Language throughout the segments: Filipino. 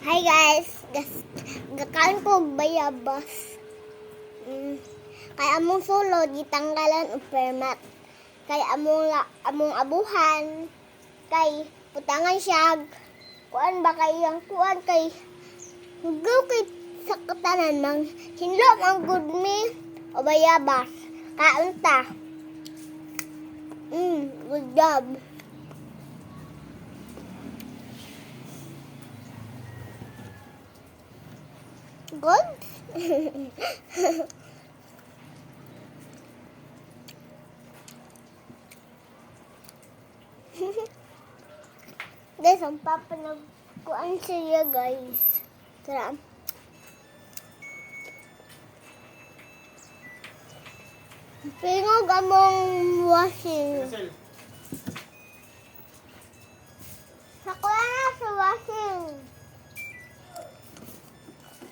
Hi guys, gakain ko bayabas. Kay among sulod gitanggalan og permat. Kay among abuhan kay putangan siya. Kuan ba kay ang kuan kay hugaw kay sa katanan mang hinlo ang good me o bayabas. Kaunta. Good job. Good? Guys, ang papanagkuan siya guys. Tara. Pingog among washing. Sakura na sa washing.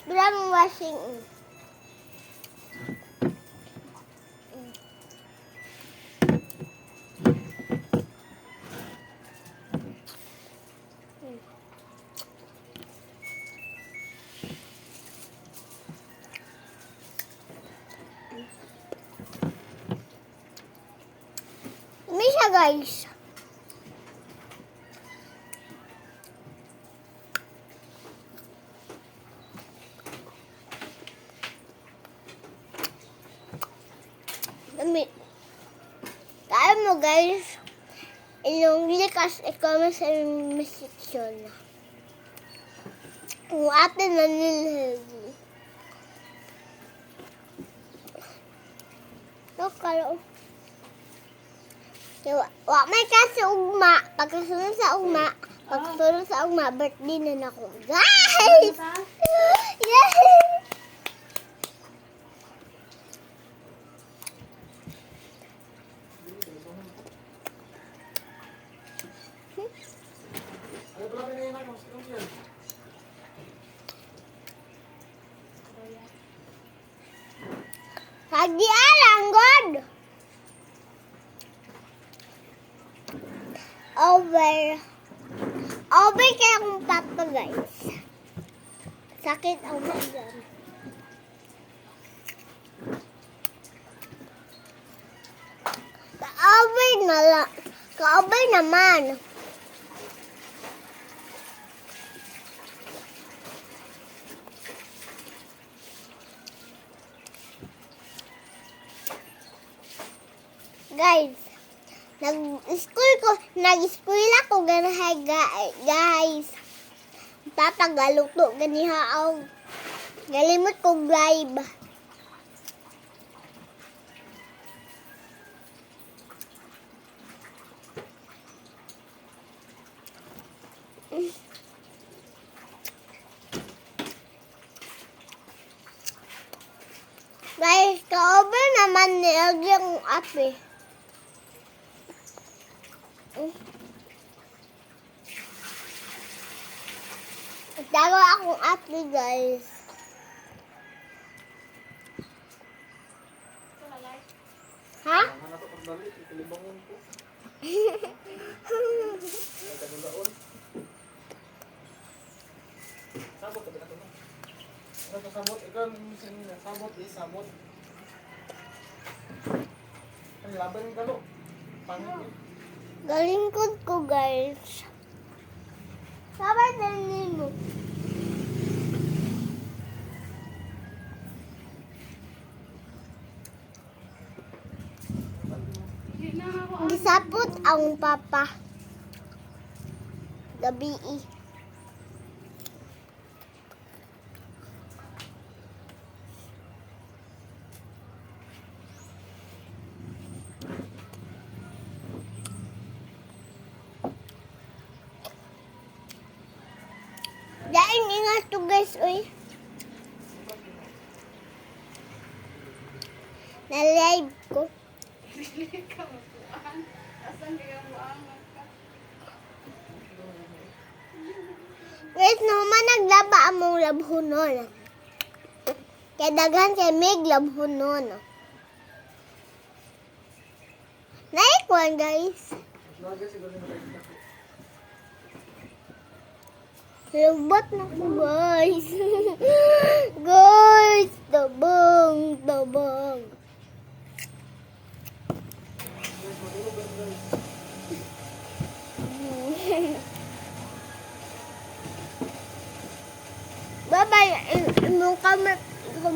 Bilang washing. Ini siya guys. Kaya mo guys, inyong likas i-comment sa inyong section. Kung atin na nilheavy. Kalo. Wa may kasi ugma. Pagkasunod sa ugma, birthday na nako. Guys! Yes! Hagi alang, God! Over kaya akong papa, guys. Sakit ang magan. Ka-over naman. Guys, nag-school ako ganahay guys. Papagaluto ganiha galimot ko live. Guys, ka-over naman yung ape. Tago akong ape, guys. Ha? Sabot, ikaw ang sabot, sabot. Ang laban yung galo. Pangit. Galingkod ko, guys. Sabay din mo. Gisapot ang papa. Gabi. Daing ingat to guys, oy. Na-live ko. Guys, naman naglaba among labhunon. Kaya daghan kay mig labhunon. Naikwan guys. Lubat na ko, guys. Guys, tabang, tabang. Bye-bye. Imong comment sa